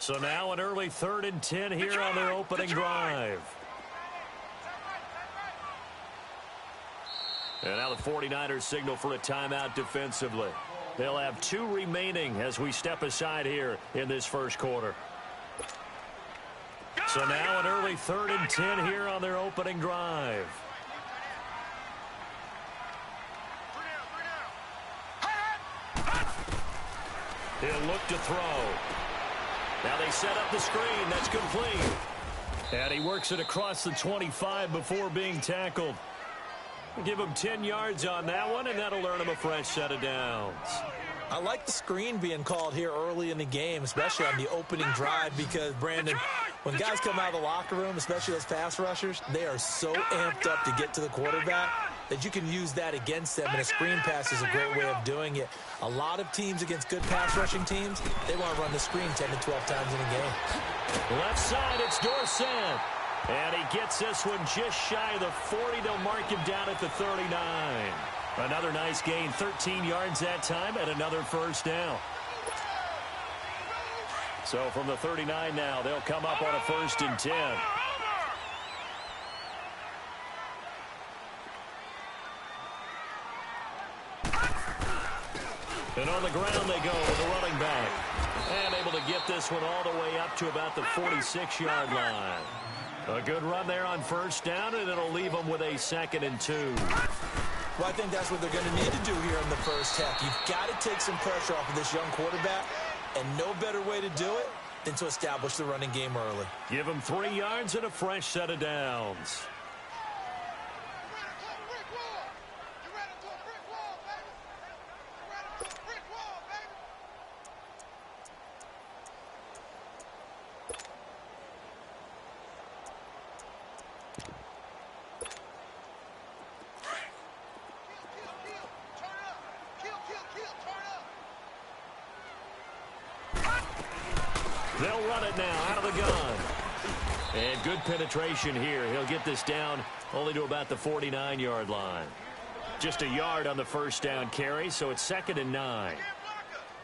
So now an early 3rd and 10 here on their opening drive. And now the 49ers signal for a timeout defensively. They'll have 2 remaining as we step aside here in this first quarter. So now an early 3rd and 10 here on their opening drive. He'll look to throw. Now they set up the screen. That's complete. And he works it across the 25 before being tackled. Give him 10 yards on that one, and that'll earn him a fresh set of downs. I like the screen being called here early in the game, especially on the opening drive, because, Brandon, when guys come out of the locker room, especially those pass rushers, they are so amped up to get to the quarterback that you can use that against them, and a screen pass is a great way of doing it. A lot of teams against good pass rushing teams, they want to run the screen 10 to 12 times in a game. Left side, it's Dorsett. And he gets this one just shy of the 40. They'll mark him down at the 39. Another nice gain, 13 yards that time, and another first down. So from the 39 now, they'll come up on a 1st and 10. And on the ground they go with the running back. And able to get this one all the way up to about the 46-yard line. A good run there on 1st down, and it'll leave them with a 2nd and 2. Well, I think that's what they're going to need to do here in the first half. You've got to take some pressure off of this young quarterback, and no better way to do it than to establish the running game early. Give him 3 yards and a fresh set of downs. They'll run it now out of the gun. And good penetration here. He'll get this down only to about the 49-yard line. Just a yard on the 1st down carry, so it's 2nd and 9.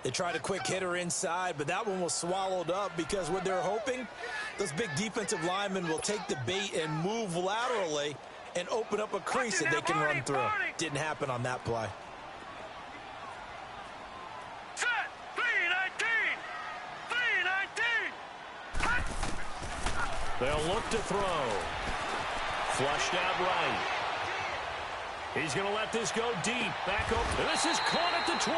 They tried a quick hitter inside, but that one was swallowed up because what they're hoping, those big defensive linemen will take the bait and move laterally and open up a crease that they can run through. Didn't happen on that play. They'll look to throw. Flushed out right. He's going to let this go deep. Back up. This is caught at the 20.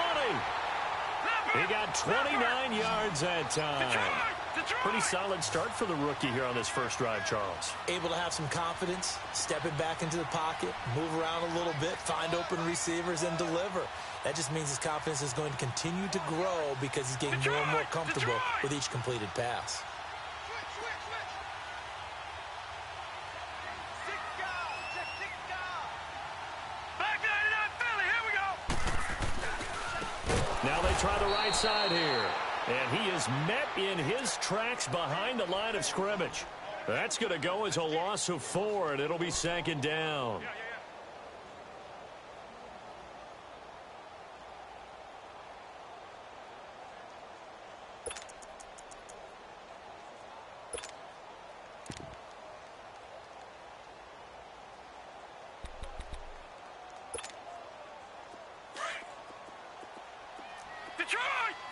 He got 29 yards that time. Pretty solid start for the rookie here on this first drive, Charles. Able to have some confidence, stepping back into the pocket, move around a little bit, find open receivers, and deliver. That just means his confidence is going to continue to grow because he's getting more and more comfortable with each completed pass. Now they try the right side here. And he is met in his tracks behind the line of scrimmage. That's going to go as a loss of 4, and it'll be 2nd down.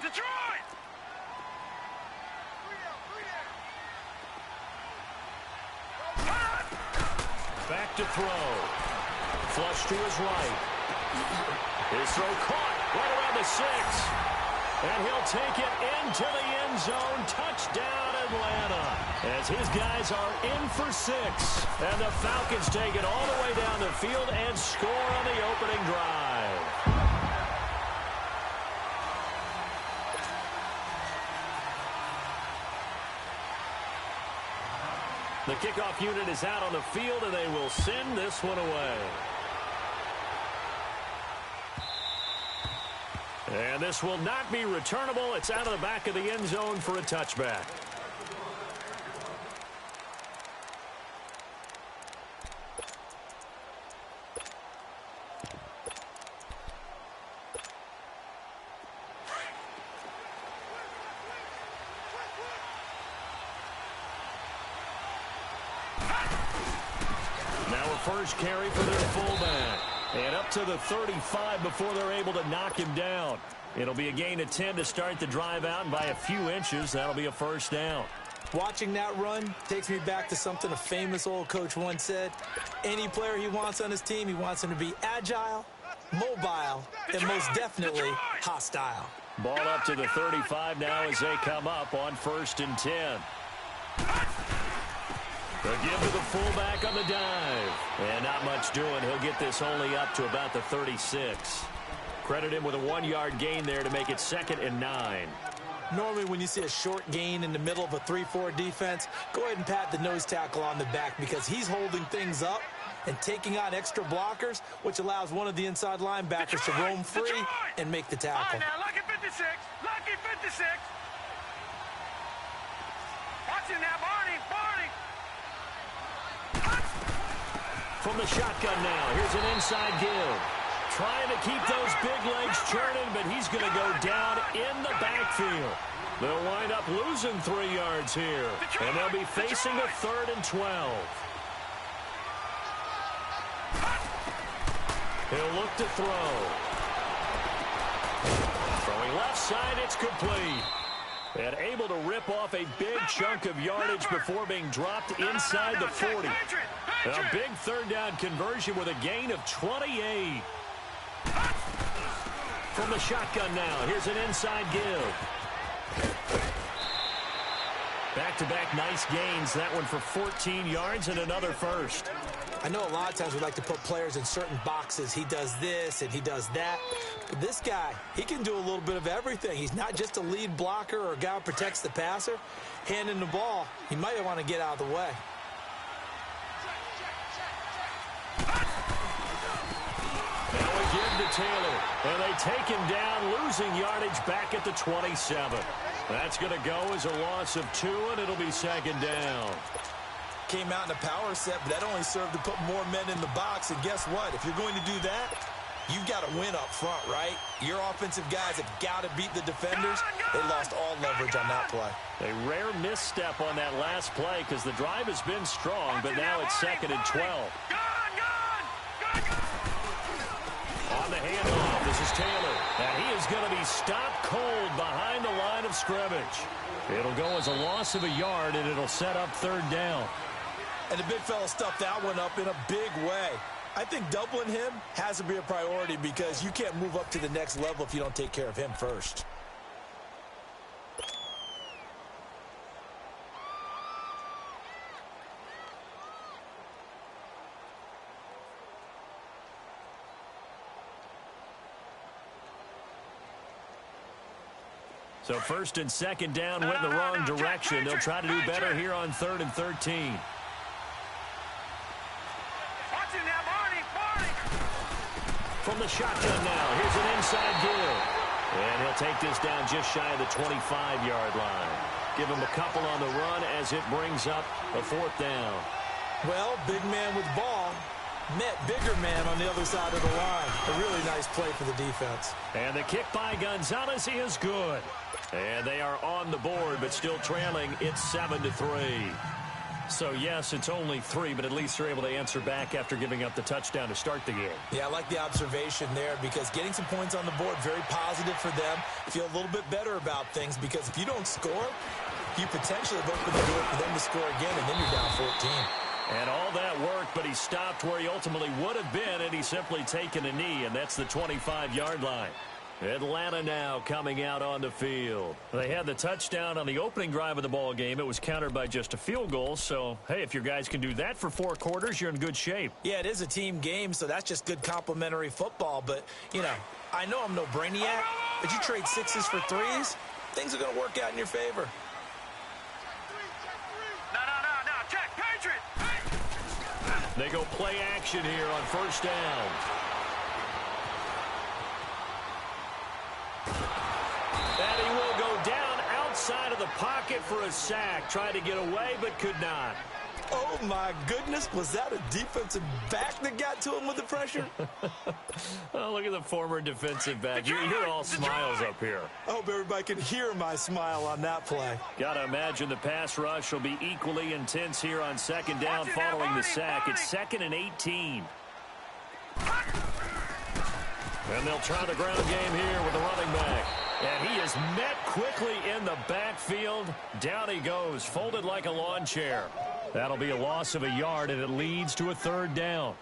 Detroit! Back to throw. Flush to his right. His throw caught right around the 6. And he'll take it into the end zone. Touchdown, Atlanta. As his guys are in for 6. And the Falcons take it all the way down the field and score on the opening drive. The kickoff unit is out on the field, and they will send this one away. And this will not be returnable. It's out of the back of the end zone for a touchback. first carry for their fullback. And up to the 35 before they're able to knock him down. It'll be a gain of 10 to start the drive out, and by a few inches, that'll be a first down. Watching that run takes me back to something a famous old coach once said. Any player he wants on his team, he wants him to be agile, mobile, and most definitely hostile. Ball up to the 35 now as they come up on 1st and 10. They'll give to the fullback on the dive. And not much doing. He'll get this only up to about the 36. Credit him with a 1-yard gain there to make it 2nd and 9. Normally when you see a short gain in the middle of a 3-4 defense, go ahead and pat the nose tackle on the back because he's holding things up and taking on extra blockers, which allows one of the inside linebackers to roam free and make the tackle. All right, now, lucky 56. Lucky 56. Watch him now, Barney. From the shotgun now, here's an inside give. Trying to keep those big legs churning, but he's going to go down in the backfield. They'll wind up losing 3 yards here, and they'll be facing a 3rd and 12. He'll look to throw. Throwing left side, it's complete. And able to rip off a big chunk of yardage before being dropped inside the 40. A big 3rd down conversion with a gain of 28. From the shotgun now, here's an inside give. Back-to-back nice gains. That one for 14 yards and another first. I know a lot of times we like to put players in certain boxes. He does this and he does that. But this guy, he can do a little bit of everything. He's not just a lead blocker or a guy who protects the passer. Handing the ball, he might want to get out of the way. Now we give to Taylor, and they take him down, losing yardage back at the 27. That's going to go as a loss of 2, and it'll be 2nd down. Came out in a power set, but that only served to put more men in the box. And guess what? If you're going to do that, you've got to win up front, right? Your offensive guys have got to beat the defenders. They lost all leverage on that play. A rare misstep on that last play because the drive has been strong, but now it's 2nd and 12. On the handoff, this is Taylor. And he is going to be stopped cold behind the line of scrimmage. It'll go as a loss of a yard, and it'll set up 3rd down. And the big fella stuffed that one up in a big way. I think doubling him has to be a priority because you can't move up to the next level if you don't take care of him first. So 1st and 2nd down went in the wrong direction. They'll try to do better here on 3rd and 13. From the shotgun now, here's an inside give. And he'll take this down just shy of the 25-yard line. Give him a couple on the run as it brings up a 4th down. Well, big man with ball met bigger man on the other side of the line. A really nice play for the defense. And the kick by Gonzalez is good. And they are on the board, but still trailing. It's 7-3. So, yes, it's only 3, but at least they're able to answer back after giving up the touchdown to start the game. Yeah, I like the observation there because getting some points on the board, very positive for them. Feel a little bit better about things because if you don't score, you potentially have opened the door for them to score again, and then you're down 14. And all that work, but he stopped where he ultimately would have been, and he's simply taken a knee, and that's the 25-yard line. Atlanta now coming out on the field. They had the touchdown on the opening drive of the ball game. It was countered by just a field goal. So, hey, if your guys can do that for 4 quarters, you're in good shape. Yeah, it is a team game, so that's just good complimentary football. But, you know, I know I'm no brainiac, but you trade 6s for 3s, things are going to work out in your favor. No, check, Patriot. They go play action here on 1st down. And he will go down outside of the pocket for a sack. Tried to get away, but could not. Oh, my goodness. Was that a defensive back that got to him with the pressure? Oh, look at the former defensive back. You're all smiles up here. I hope everybody can hear my smile on that play. Got to imagine the pass rush will be equally intense here on second down following the sack. It's 2nd and 18. And they'll try the ground game here with the running back. And he is met quickly in the backfield. Down he goes, folded like a lawn chair. That'll be a loss of a yard, and it leads to a 3rd down.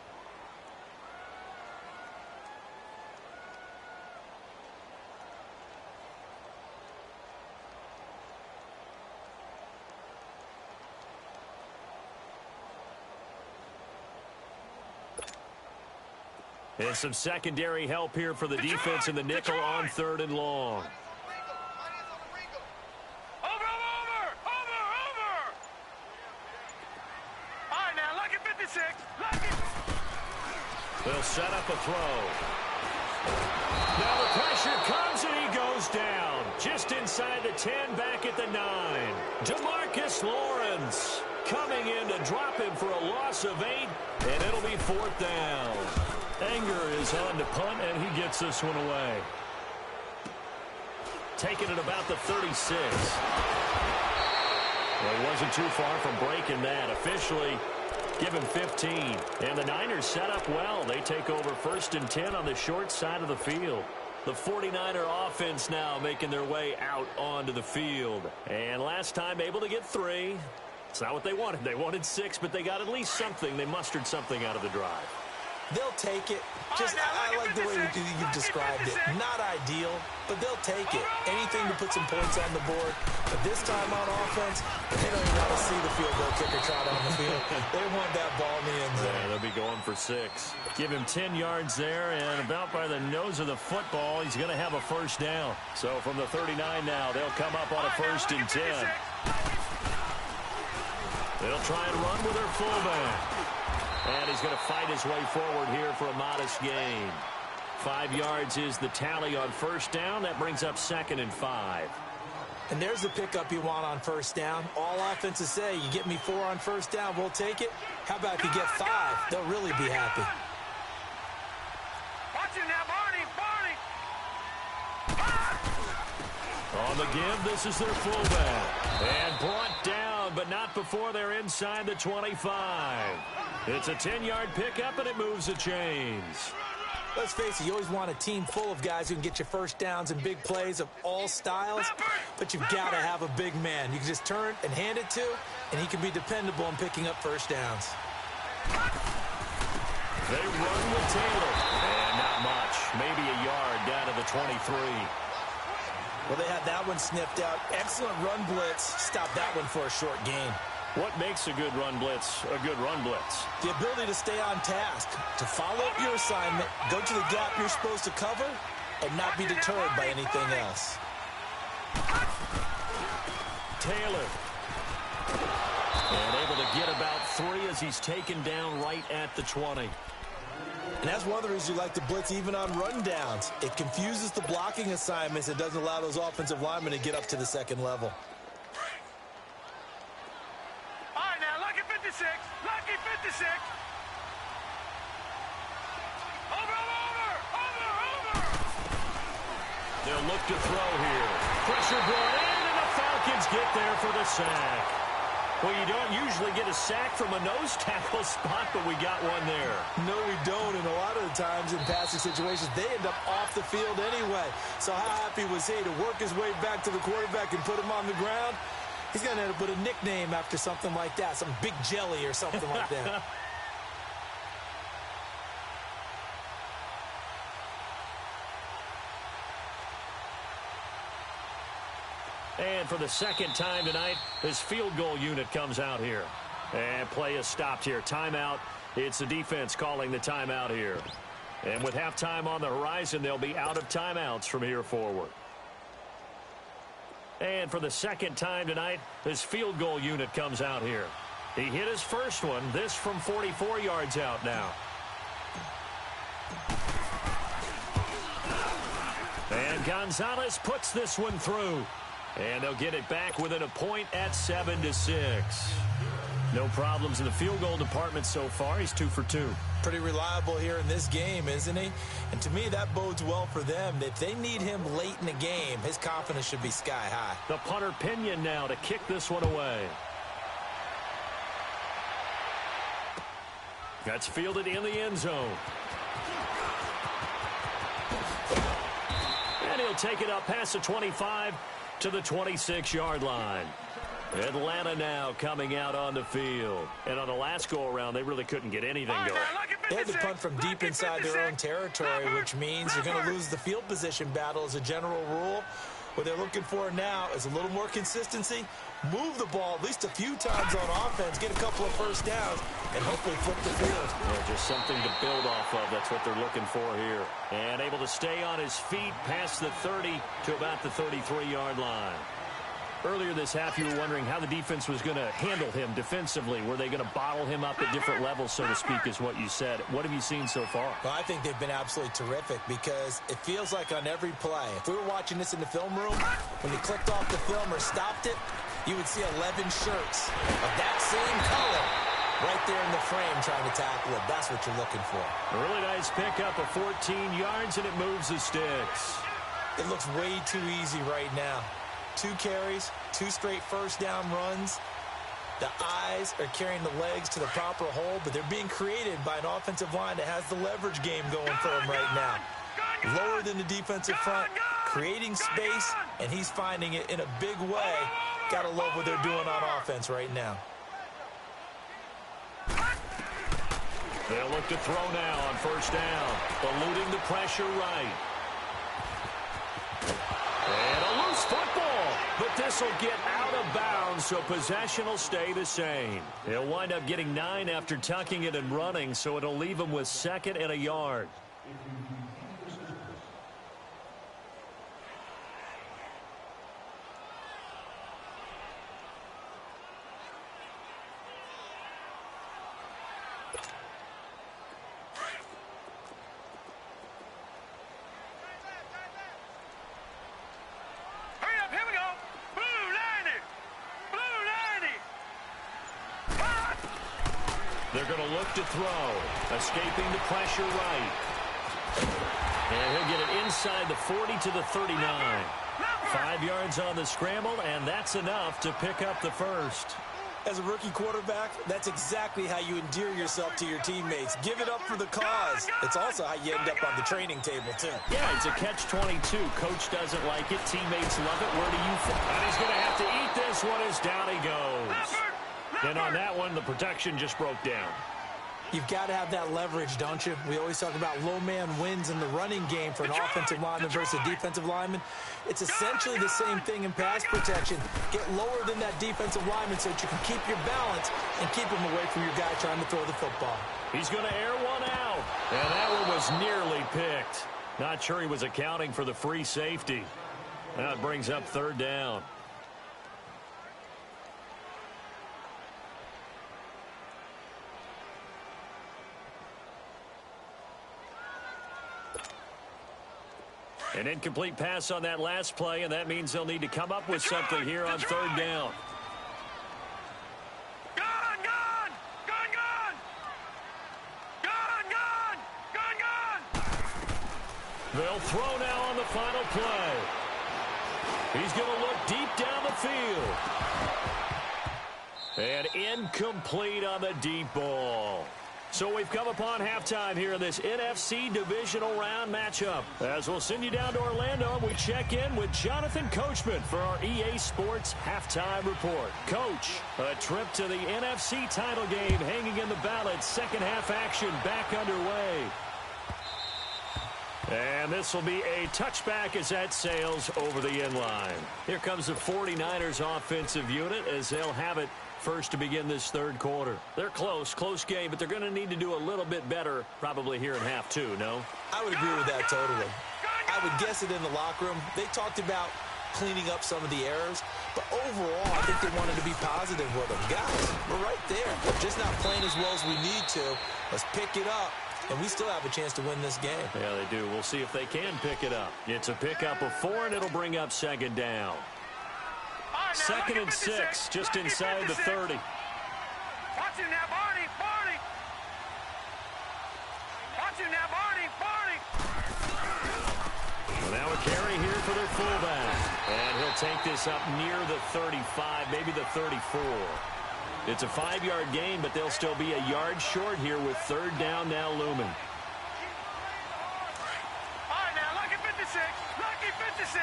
And some secondary help here for the defense in the nickel on 3rd and long. Over! All right, now, lucky 56. Lucky. They'll set up a throw. Now the pressure comes, and he goes down. Just inside the 10, back at the 9. DeMarcus Lawrence coming in to drop him for a loss of 8, and it'll be 4th down. Anger is on to punt, and he gets this one away. Taking it about the 36. Well, he wasn't too far from breaking that. Officially, give him 15. And the Niners set up well. They take over 1st and 10 on the short side of the field. The 49er offense now making their way out onto the field. And last time able to get 3. It's not what they wanted. They wanted 6, but they got at least something. They mustered something out of the drive. They'll take it. I like the way you've described it. Not ideal, but they'll take it. Anything to put some points on the board. But this time on offense, they don't even want to see the field goal kicker trot on the field. They want that ball in the end zone. Yeah, they'll be going for 6. Give him 10 yards there, and about by the nose of the football, he's going to have a 1st down. So from the 39 now, they'll come up on a 1st and 10. They'll try and run with their fullback. And he's going to fight his way forward here for a modest gain. 5 yards is the tally on 1st down. That brings up 2nd and 5. And there's the pickup you want on 1st down. All offenses say, you get me 4 on 1st down, we'll take it. How about if you get 5? They'll really be happy. Watch it now, Barney. On the give, this is their fullback. And brought down, but not before they're inside the 25. It's a 10-yard pickup, and it moves the chains. Let's face it, you always want a team full of guys who can get you 1st downs and big plays of all styles, but you've got to have a big man. You can just turn and hand it to, and he can be dependable in picking up 1st downs. They run with Taylor, and not much. Maybe a yard down to the 23. Well, they had that one sniffed out. Excellent run blitz. Stop that one for a short gain. What makes a good run blitz a good run blitz? The ability to stay on task, to follow up your assignment, go to the gap you're supposed to cover, and not be deterred by anything else. Taylor. And able to get about 3 as he's taken down right at the 20. And that's one of the reasons you like to blitz even on run downs. It confuses the blocking assignments. It doesn't allow those offensive linemen to get up to the 2nd level. All right, now, lucky 56. Lucky 56. Over. They'll look to throw here. Pressure brought in, and the Falcons get there for the sack. Well, you don't usually get a sack from a nose tackle spot, but we got one there. No, we don't, and a lot of the times in passing situations, they end up off the field anyway. So how happy was he to work his way back to the quarterback and put him on the ground? He's going to end up with a nickname after something like that, some Big Jelly or something like that. And for the 2nd time tonight, this field goal unit comes out here. And play is stopped here. Timeout. It's the defense calling the timeout here. And with halftime on the horizon, they'll be out of timeouts from here forward. And for the 2nd time tonight, this field goal unit comes out here. He hit his first one. This from 44 yards out now. And Gonzalez puts this one through. And they'll get it back within a point at 7-6. No problems in the field goal department so far. He's 2 for 2. Pretty reliable here in this game, isn't he? And to me, that bodes well for them. If they need him late in the game, his confidence should be sky high. The punter Pinion now to kick this one away. That's fielded in the end zone. And he'll take it up past the 25 to the 26-yard line. Atlanta now coming out on the field. And on the last go-around, they really couldn't get anything going. They had to punt from deep inside their own territory, which means you're going to lose the field position battle as a general rule. What they're looking for now is a little more consistency, move the ball at least a few times on offense, get a couple of first downs, and hopefully flip the field. Yeah, just something to build off of. That's what they're looking for here. And able to stay on his feet past the 30 to about the 33-yard line. Earlier this half, you were wondering how the defense was going to handle him defensively. Were they going to bottle him up at different levels, so to speak, is what you said. What have you seen so far? Well, I think they've been absolutely terrific because it feels like on every play, if we were watching this in the film room, when you clicked off the film or stopped it, you would see 11 shirts of that same color right there in the frame trying to tackle it. That's what you're looking for. A really nice pickup of 14 yards, and it moves the sticks. It looks way too easy right now. 2 carries, 2 straight first down runs. The eyes are carrying the legs to the proper hole, but they're being created by an offensive line that has the leverage game going for them right now. Lower than the defensive front, creating space, and he's finding it in a big way. Gotta love what they're doing on offense right now. They'll look to throw now on first down, eluding the pressure right. And a loose football, but this will get out of bounds, so possession will stay the same. He'll wind up getting 9 after tucking it and running, so it'll leave him with 2nd and a yard. They're going to look to throw, escaping the pressure right. And he'll get it inside the 40 to the 39. 5 yards on the scramble, and that's enough to pick up the first. As a rookie quarterback, that's exactly how you endear yourself to your teammates. Give it up for the cause. It's also how you end up on the training table, too. Yeah, it's a catch-22. Coach doesn't like it. Teammates love it. Where do you think? And he's going to have to eat this one as down he goes. And on that one, the protection just broke down. You've got to have that leverage, don't you? We always talk about low man wins in the running game for an offensive lineman versus a defensive lineman. It's essentially the same thing in pass protection. Get lower than that defensive lineman so that you can keep your balance and keep him away from your guy trying to throw the football. He's going to air one out. And that one was nearly picked. Not sure he was accounting for the free safety. Now it brings up 3rd down. An incomplete pass on that last play, and that means they'll need to come up with something here on 3rd down. They'll throw now on the final play. He's going to look deep down the field. And incomplete on the deep ball. So we've come upon halftime here in this NFC divisional round matchup. As we'll send you down to Orlando, and we check in with Jonathan Coachman for our EA Sports Halftime Report. Coach, a trip to the NFC title game hanging in the balance. Second half action back underway. And this will be a touchback as that sails over the end line. Here comes the 49ers offensive unit as they'll have it first to begin this 3rd quarter. They're close game, but they're going to need to do a little bit better probably here in half 2, no? I would agree with that totally. I would guess it in the locker room. They talked about cleaning up some of the errors, but overall, I think they wanted to be positive with them. Guys, we're right there. We're just not playing as well as we need to. Let's pick it up, and we still have a chance to win this game. Yeah, they do. We'll see if they can pick it up. It's a pickup of 4, and it'll bring up 2nd down. 2nd and 6, just inside the 30. Watch him now, Barney. Barney. Watch him now, Barney. Barney. Well, now a carry here for their fullback. And he'll take this up near the 35, maybe the 34. It's a 5-yard gain, but they'll still be a yard short here with third down now looming. All right, now, lucky 56. Lucky 56.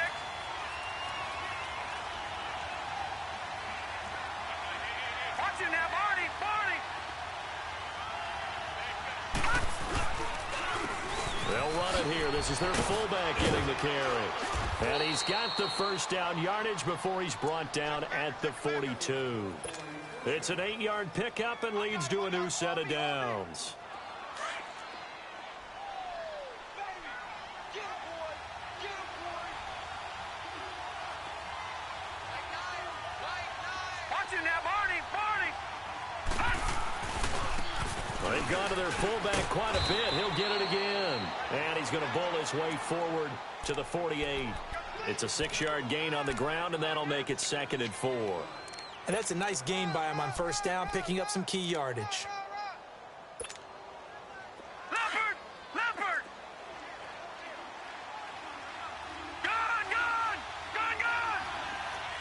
Watch him now, Barney. Barney. They'll run it here. This is their fullback getting the carry. And he's got the first down yardage before he's brought down at the 42. It's an 8-yard pickup and leads to a new set of downs. Watch him now, Barney. Barney. Well, they've gone to their fullback quite a bit. He'll get it again. And he's going to bowl his way forward to the 48. It's a 6-yard gain on the ground, and that'll make it 2nd and 4. And that's a nice gain by him on first down, picking up some key yardage. Leopard. Leopard. Gone. Gone. Gone. Gone.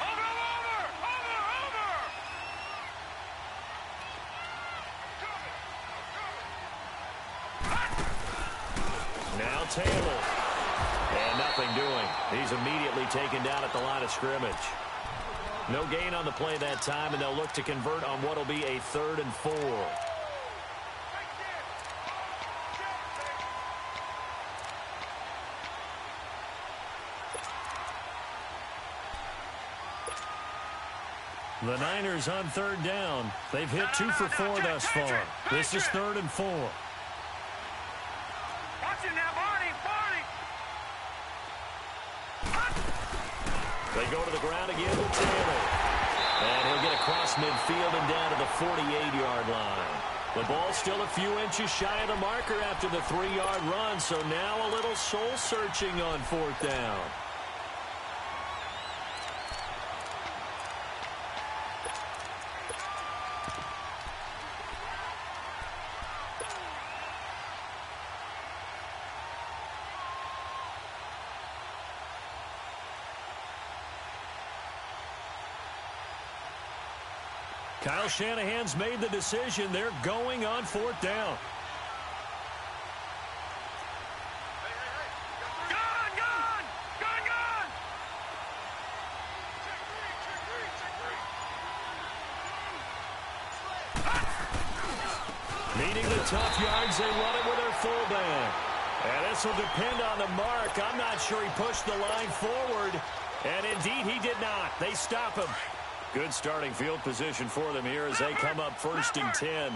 Over. Over. Over. Over. Now Taylor. And nothing doing. He's immediately taken down at the line of scrimmage. No gain on the play that time, and they'll look to convert on what will be a 3rd and 4. The Niners on 3rd down. They've hit 2 for 4 thus far. This is 3rd and 4. Watch him now, Barney. Barney. They go to the ground again with Taylor. And he'll get across midfield and down to the 48-yard line. The ball's still a few inches shy of the marker after the 3-yard run, so now a little soul-searching on 4th down. Kyle Shanahan's made the decision. They're going on 4th down. Gone. Gone. Gone. Gone. Needing the tough yards, they run it with their fullback. And this will depend on the mark. I'm not sure he pushed the line forward. And indeed, he did not. They stop him. Good starting field position for them here as they come up 1st and 10.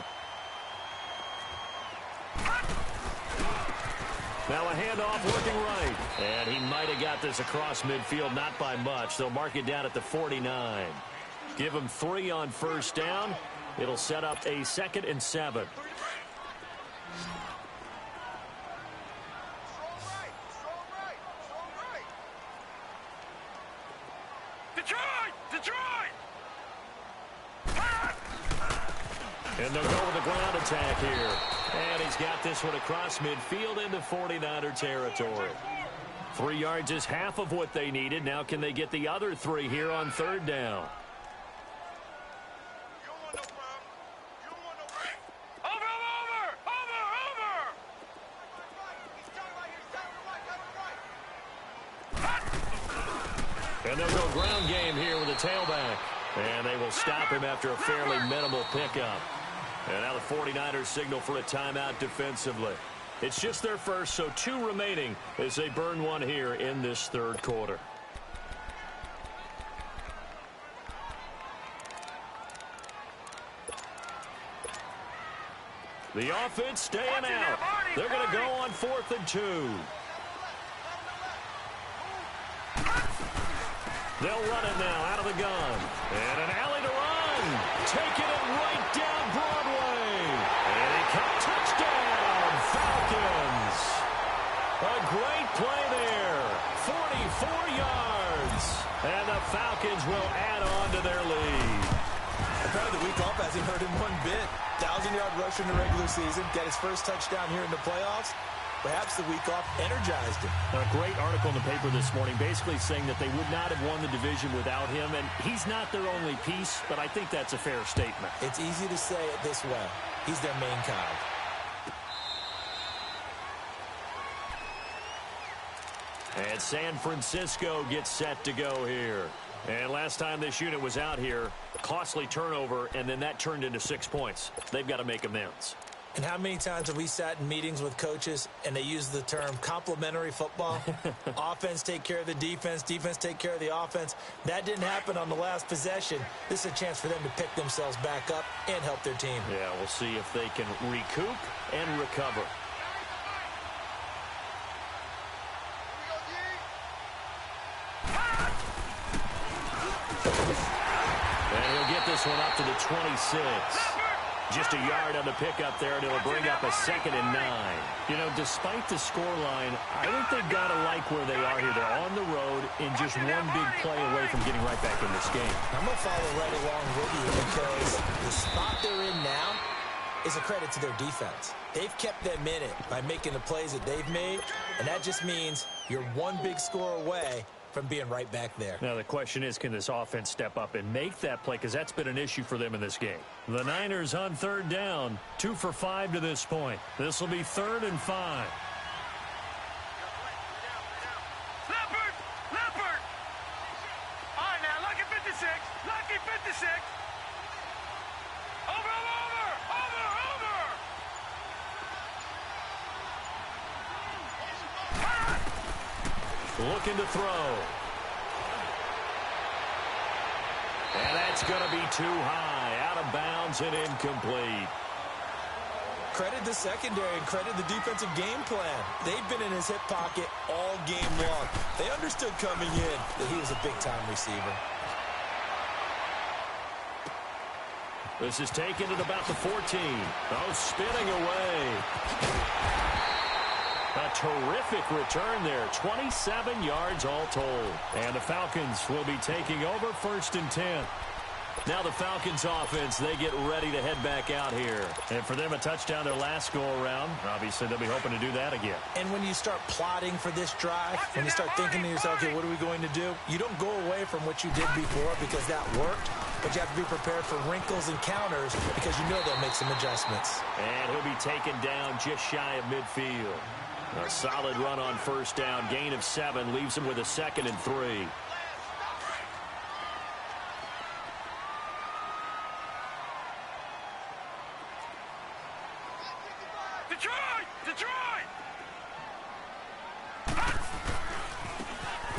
Now a handoff looking right. And he might have got this across midfield, not by much. They'll mark it down at the 49. Give him 3 on 1st down. It'll set up a 2nd and 7. And they'll go with the ground attack here. And he's got this one across midfield into 49er territory. 3 yards is half of what they needed. Now can they get the other 3 here on 3rd down? And they'll go ground game here with a tailback. And they will stop him after a fairly minimal pickup. And now the 49ers signal for a timeout defensively. It's just their first, so 2 remaining as they burn 1 here in this 3rd quarter. The offense staying out. They're going to go on 4th and 2. They'll run it now out of the gun. And an alley to run. Taking it right down Broadway. And he caught touchdown, Falcons. A great play there. 44 yards. And the Falcons will add on to their lead. Probably the week off hasn't hurt him one bit. 1,000-yard rusher in the regular season, got his first touchdown here in the playoffs. Perhaps the week off energized him. A great article in the paper this morning basically saying that they would not have won the division without him, and he's not their only piece, but I think that's a fair statement. It's easy to say it this way. He's their main cog. And San Francisco gets set to go here. And last time this unit was out here, costly turnover, and then that turned into 6 points. They've got to make amends. And how many times have we sat in meetings with coaches and they use the term complementary football? Offense take care of the defense, defense take care of the offense. That didn't happen on the last possession. This is a chance for them to pick themselves back up and help their team. Yeah, we'll see if they can recoup and recover. And he'll get this one up to the 26. Just a yard on the pickup there, and it'll bring up a 2nd and 9. You know, despite the scoreline, I think they've got to like where they are here. They're on the road in just one big play away from getting right back in this game. I'm going to follow right along with you because the spot they're in now is a credit to their defense. They've kept them in it by making the plays that they've made, and that just means you're one big score away from being right back there. Now, the question is, can this offense step up and make that play? Because that's been an issue for them in this game. The Niners on 3rd down, 2 for 5 to this point. This will be 3rd and 5. Leopard! Leopard! All right, now, lucky 56. Lucky 56. Over, over, over, over! Looking to throw. And that's going to be too high. Out of bounds and incomplete. Credit the secondary and credit the defensive game plan. They've been in his hip pocket all game long. They understood coming in that he was a big-time receiver. This is taken at about the 14. Oh, spinning away. A terrific return there. 27 yards all told. And the Falcons will be taking over 1st and 10. Now the Falcons offense, they get ready to head back out here. And for them, a touchdown their last go-around. Obviously, they'll be hoping to do that again. And when you start plotting for this drive, when you start thinking to yourself, okay, what are we going to do? You don't go away from what you did before because that worked. But you have to be prepared for wrinkles and counters because you know they'll make some adjustments. And he'll be taken down just shy of midfield. A solid run on 1st down. Gain of 7 leaves him with a 2nd and 3. Detroit! Detroit!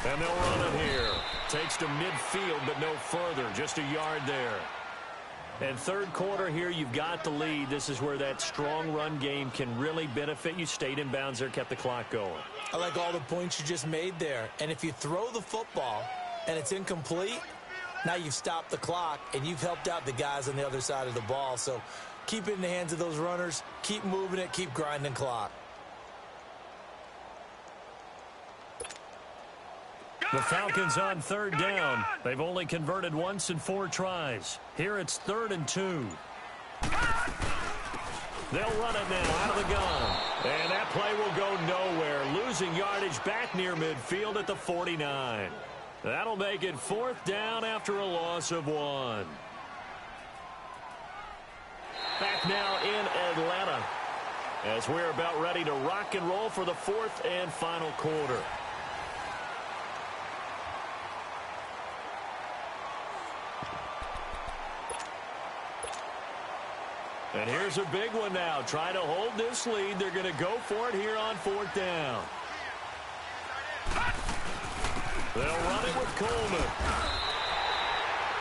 And they'll run it here. Takes to midfield, but no further. Just a yard there. And 3rd quarter here, you've got the lead. This is where that strong run game can really benefit you. Stayed in bounds there, kept the clock going. I like all the points you just made there. And if you throw the football and it's incomplete, now you've stopped the clock and you've helped out the guys on the other side of the ball. So keep it in the hands of those runners. Keep moving it. Keep grinding clock. The Falcons on 3rd down. They've only converted once in 4 tries. Here it's 3rd and 2. They'll run it now out of the gun. And that play will go nowhere. Losing yardage back near midfield at the 49. That'll make it 4th down after a loss of 1. Back now in Atlanta as we're about ready to rock and roll for the 4th and final quarter. And here's a big one now. Trying to hold this lead. They're going to go for it here on 4th down. They'll run it with Coleman.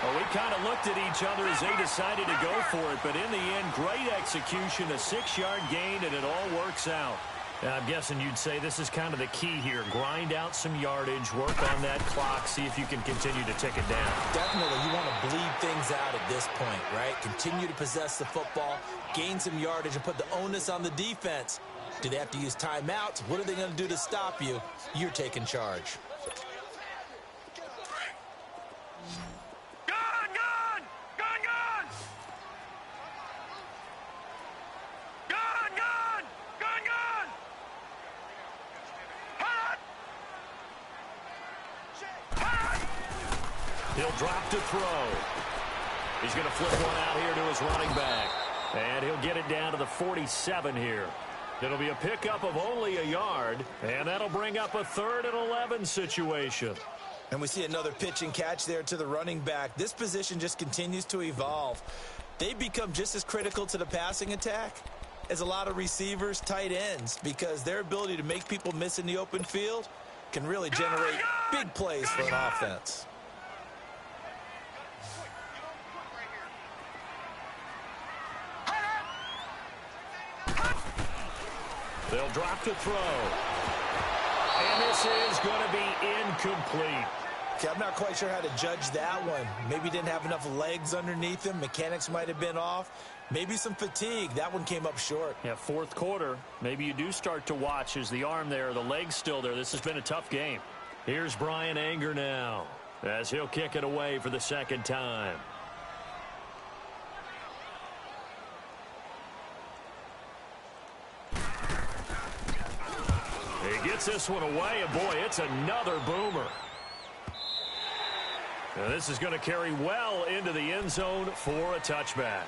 Well, we kind of looked at each other as they decided to go for it. But in the end, great execution, a 6-yard gain, and it all works out. I'm guessing you'd say this is kind of the key here. Grind out some yardage, work on that clock, see if you can continue to tick it down. Definitely. You want to bleed things out at this point, right? Continue to possess the football, gain some yardage, and put the onus on the defense. Do they have to use timeouts? What are they going to do to stop you? You're taking charge. Gun! Gun! Gun! Gun! He'll drop to throw. He's going to flip one out here to his running back. And he'll get it down to the 47 here. It'll be a pickup of only a yard, and that'll bring up a 3rd and 11 situation. And we see another pitch and catch there to the running back. This position just continues to evolve. They become just as critical to the passing attack as a lot of receivers, tight ends, because their ability to make people miss in the open field can really generate big plays for an offense. They'll drop to throw. And this is going to be incomplete. Okay, I'm not quite sure how to judge that one. Maybe didn't have enough legs underneath him. Mechanics might have been off. Maybe some fatigue. That one came up short. Yeah, 4th quarter. Maybe you do start to watch as the arm there, the leg's still there. This has been a tough game. Here's Brian Anger now as he'll kick it away for the 2nd time. He gets this one away, and boy, it's another boomer. Now this is going to carry well into the end zone for a touchback.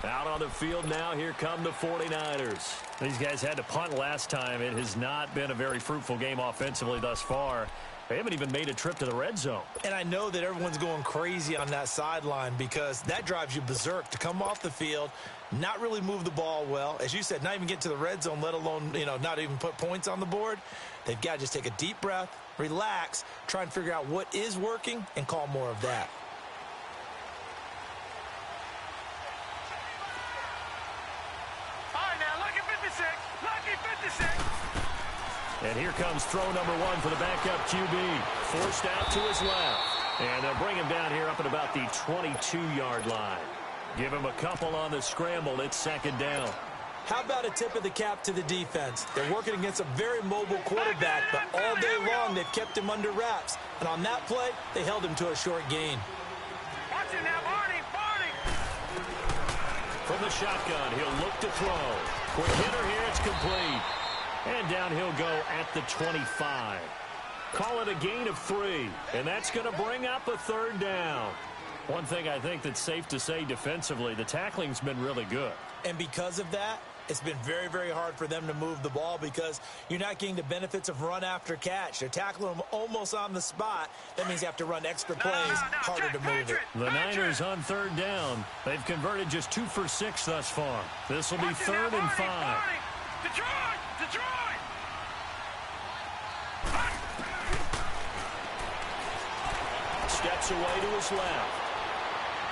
Out on the field now, here come the 49ers. These guys had to punt last time. It has not been a very fruitful game offensively thus far. They haven't even made a trip to the red zone. And I know that everyone's going crazy on that sideline because that drives you berserk to come off the field, not really move the ball well. As you said, not even get to the red zone, let alone, not even put points on the board. They've got to just take a deep breath, relax, try and figure out what is working, and call more of that. All right, now, lucky 56. Lucky 56. And here comes throw number 1 for the backup QB. Forced out to his left. And they'll bring him down here up at about the 22-yard line. Give him a couple on the scramble. It's 2nd down. How about a tip of the cap to the defense? They're working against a very mobile quarterback, but all day long they've kept him under wraps. And on that play, they held him to a short gain. Watch it now, Barney. From the shotgun, he'll look to throw. Quick hitter here, it's complete. And down he'll go at the 25. Call it a gain of 3, and that's going to bring up a 3rd down. One thing I think that's safe to say defensively, the tackling's been really good. And because of that, it's been very, very hard for them to move the ball because you're not getting the benefits of run after catch. They're tackling them almost on the spot. That means you have to run extra plays, harder to move it. The Niners on 3rd down. They've converted just 2 for 6 thus far. This will be 3rd and 5. Detroit! Steps away to his left.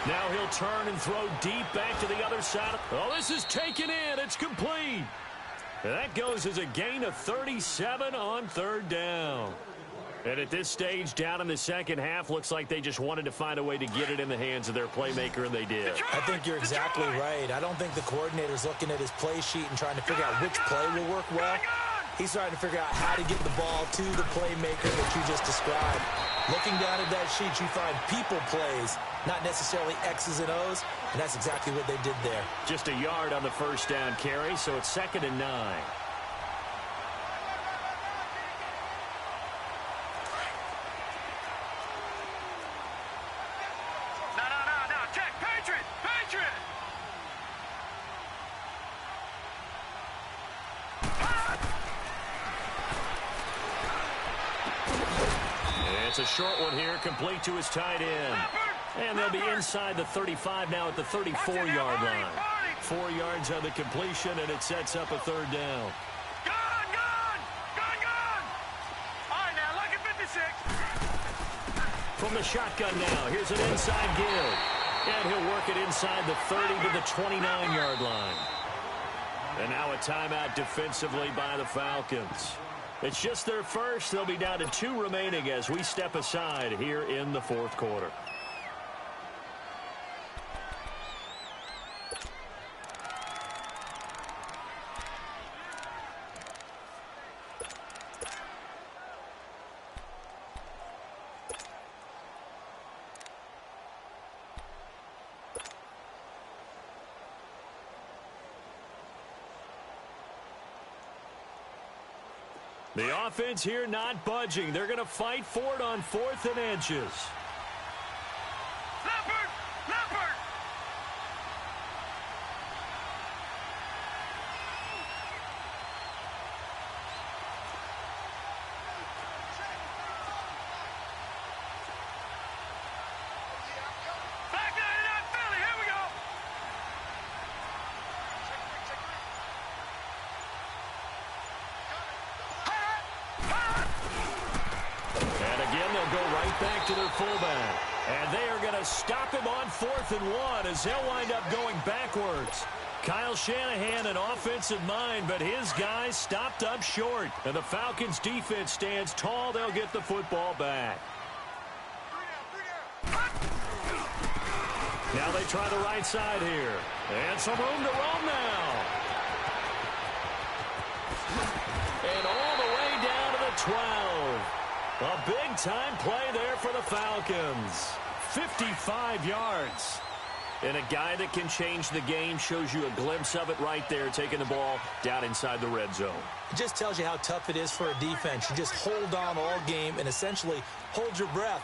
Now he'll turn and throw deep back to the other side. Oh, this is taken in. It's complete. That goes as a gain of 37 on 3rd down. And at this stage, down in the second half, looks like they just wanted to find a way to get it in the hands of their playmaker, and they did. I think you're exactly right. I don't think the coordinator's looking at his play sheet and trying to figure out which play will work well. He's trying to figure out how to get the ball to the playmaker that you just described. Looking down at that sheet, you find people plays, not necessarily X's and O's, and that's exactly what they did there. Just a yard on the first down carry, so it's 2nd and 9. No, check, Patriot! It's a short one here, complete to his tight end. And they'll be inside the 35 now at the 34-yard line. 4 yards on the completion, and it sets up a 3rd down. Gone! All right, now, lucky 56. From the shotgun now, here's an inside give. And he'll work it inside the 30 to the 29-yard line. And now a timeout defensively by the Falcons. It's just their first. They'll be down to 2 remaining as we step aside here in the 4th quarter. The offense here not budging. They're going to fight for it on 4th and inches. go right back to their fullback. And they are going to stop him on 4th and 1 as they'll wind up going backwards. Kyle Shanahan, an offensive mind, but his guys stopped up short. And the Falcons' defense stands tall. They'll get the football back. Now they try the right side here. And some room to roam now. And all the way down to the 12. A big-time play there for the Falcons. 55 yards. And a guy that can change the game shows you a glimpse of it right there, taking the ball down inside the red zone. It just tells you how tough it is for a defense. You just hold on all game and essentially hold your breath.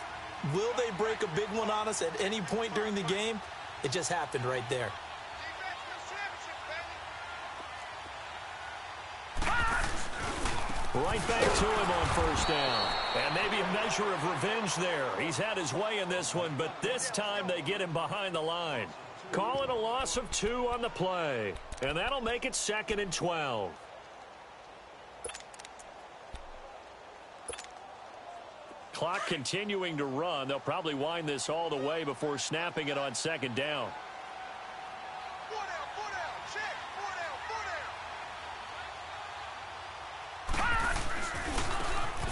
Will they break a big one on us at any point during the game? It just happened right there. Right back to him on 1st down. And maybe a measure of revenge there. He's had his way in this one, but this time they get him behind the line. Call it a loss of 2 on the play. And that'll make it 2nd and 12. Clock continuing to run. They'll probably wind this all the way before snapping it on 2nd down.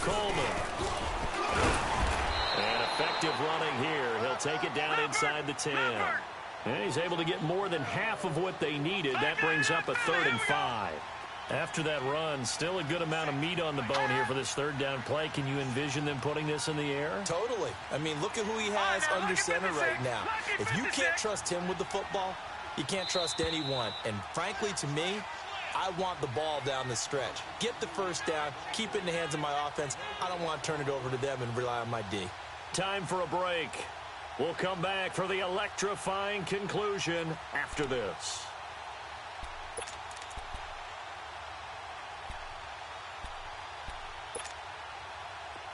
Coleman. And effective running here. He'll take it down inside the 10. And he's able to get more than half of what they needed. That brings up a 3rd and 5. After that run, still a good amount of meat on the bone here for this 3rd down play. Can you envision them putting this in the air? Totally. I mean, look at who he has under center right now. If you can't trust him with the football, you can't trust anyone. And frankly, to me, I want the ball down the stretch. Get the 1st down, keep it in the hands of my offense. I don't want to turn it over to them and rely on my D. Time for a break. We'll come back for the electrifying conclusion after this.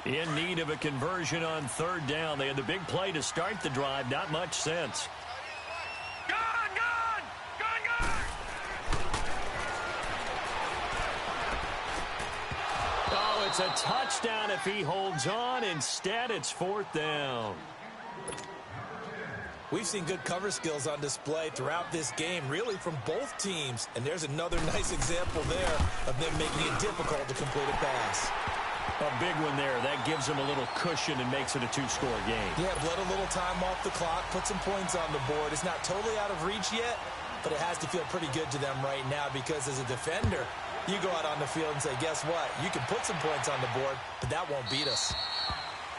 In need of a conversion on 3rd down. They had the big play to start the drive. Not much sense. Oh, it's a touchdown if he holds on. Instead, it's 4th down. We've seen good cover skills on display throughout this game, really from both teams. And there's another nice example there of them making it difficult to complete a pass. A big one there. That gives them a little cushion and makes it a 2-score game. Yeah, bled a little time off the clock, put some points on the board. It's not totally out of reach yet, but it has to feel pretty good to them right now because as a defender, you go out on the field and say, guess what? You can put some points on the board, but that won't beat us.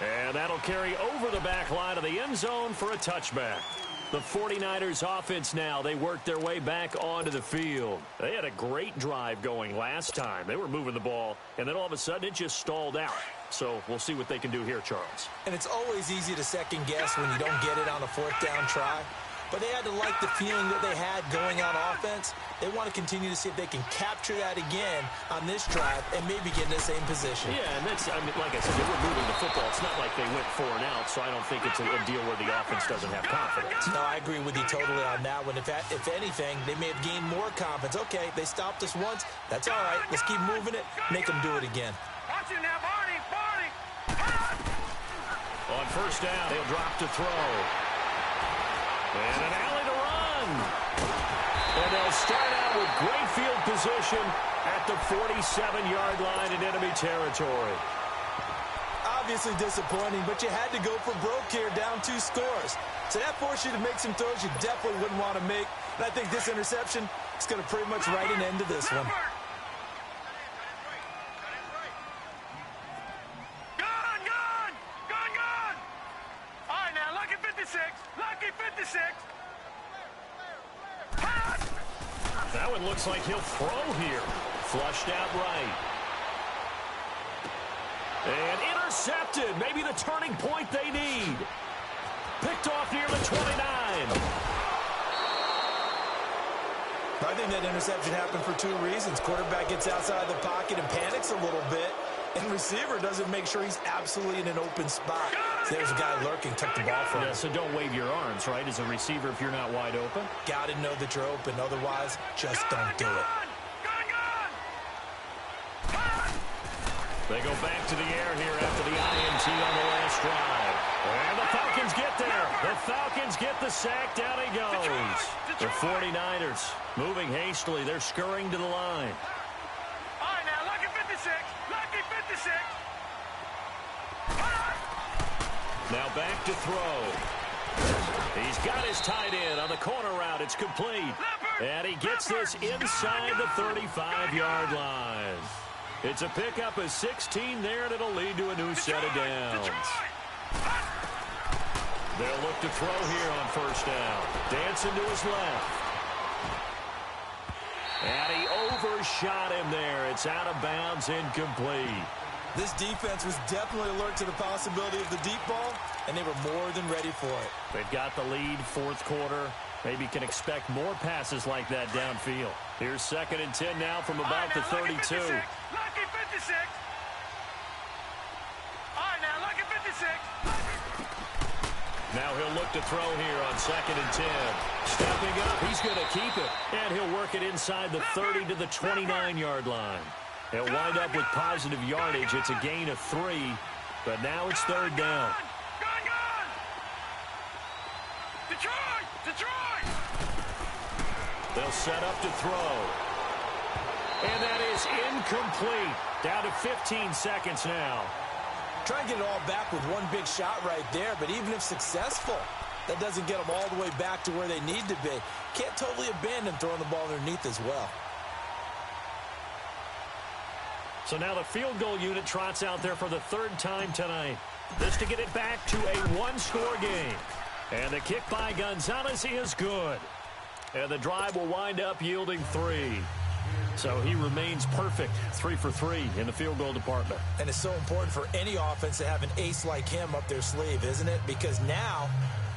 And that'll carry over the back line of the end zone for a touchback. The 49ers offense now, they worked their way back onto the field. They had a great drive going last time. They were moving the ball, and then all of a sudden it just stalled out. So we'll see what they can do here, Charles. And it's always easy to second guess when you don't get it on a 4th down try. But they had to like the feeling that they had going on offense. They want to continue to see if they can capture that again on this drive and maybe get in the same position. Yeah, and that's, I mean, like I said, they were moving the football. It's not like they went 4 and out, so I don't think it's a deal where the offense doesn't have confidence. No, I agree with you totally on that one. If anything, they may have gained more confidence. Okay, they stopped us once. That's all right. Let's keep moving it. Make them do it again. Watch it now, Barney. On 1st down, he'll drop to throw. And an alley to run. And they'll start out with great field position at the 47-yard line in enemy territory. Obviously disappointing, but you had to go for broke here, down 2 scores. So that forced you to make some throws you definitely wouldn't want to make. And I think this interception is going to pretty much write an end to this one. That one looks like he'll throw here. Flushed out right. And intercepted. Maybe the turning point they need. Picked off near the 29. I think that interception happened for 2 reasons. Quarterback gets outside the pocket and panics a little bit. And receiver doesn't make sure he's absolutely in an open spot. So there's a guy lurking, took the ball from him. Yeah, so don't wave your arms, right, as a receiver if you're not wide open. Got to know that you're open. Otherwise, just don't do it. They go back to the air here after the INT on the last drive. And the Falcons get there. The Falcons get the sack. Down he goes. The 49ers moving hastily. They're scurrying to the line. All right, now, lucky 56. Lucky 56. Now back to throw. He's got his tight end on the corner route. It's complete. And he gets this inside the 35-yard line. It's a pickup of 16 there, and it'll lead to a new set of downs. They'll look to throw here on first down. Dancing to his left. And he overshot him there. It's out of bounds, incomplete. This defense was definitely alert to the possibility of the deep ball, and they were more than ready for it. They've got the lead, fourth quarter. Maybe can expect more passes like that downfield. Here's 2nd and 10 now from about the 32. Lucky 56. All right, now, lucky 56. Now he'll look to throw here on 2nd and 10. Stepping up, he's going to keep it. And he'll work it inside the 30 to the 29-yard line. He'll wind up with positive yardage. It's a gain of 3, but now it's 3rd down. Gone! Detroit! They'll set up to throw. And that is incomplete. Down to 15 seconds now. Try and get it all back with one big shot right there, but even if successful, that doesn't get them all the way back to where they need to be. Can't totally abandon throwing the ball underneath as well. So now the field goal unit trots out there for the 3rd time tonight. This to get it back to a one-score game. And the kick by Gonzalez is good. And the drive will wind up yielding 3. So he remains perfect, 3 for 3 in the field goal department. And it's so important for any offense to have an ace like him up their sleeve, isn't it? Because now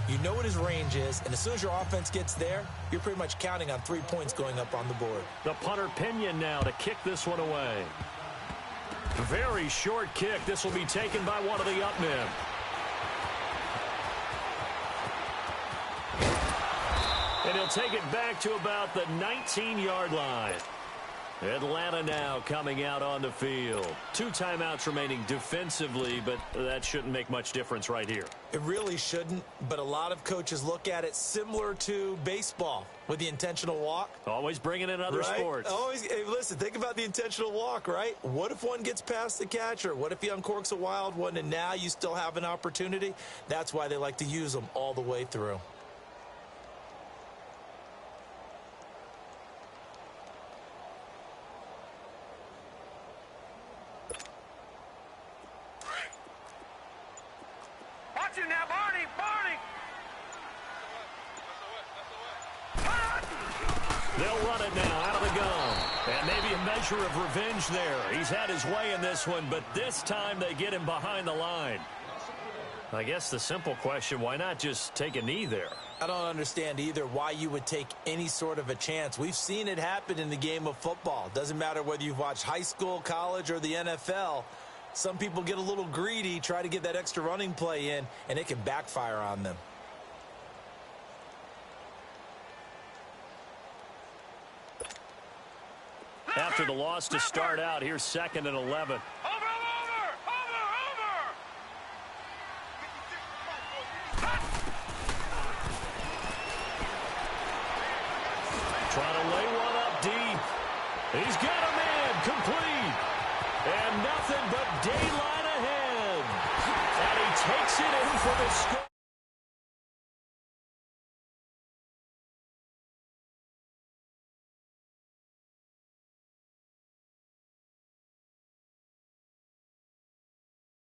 you know what his range is, and as soon as your offense gets there, you're pretty much counting on 3 points going up on the board. The punter Pinion now to kick this one away. Very short kick. This will be taken by one of the up men. And he'll take it back to about the 19-yard line. Atlanta now coming out on the field. 2 timeouts remaining defensively, but that shouldn't make much difference right here. It really shouldn't, but a lot of coaches look at it similar to baseball with the intentional walk. Always bringing in other sports. Always. Hey, listen, think about the intentional walk, right? What if one gets past the catcher? What if he uncorks a wild one and now you still have an opportunity? That's why they like to use them all the way through. Watch him now, Barney! They'll run it now out of the gun. And maybe a measure of revenge there. He's had his way in this one, but this time they get him behind the line. I guess the simple question, why not just take a knee there? I don't understand either why you would take any sort of a chance. We've seen it happen in the game of football. Doesn't matter whether you've watched high school, college, or the NFL. Some people get a little greedy, try to get that extra running play in, and it can backfire on them. After the loss to start out, here's 2nd and 11. Over! Trying to lay one up deep. He's got a man complete. And nothing but daylight ahead. And he takes it in for the score.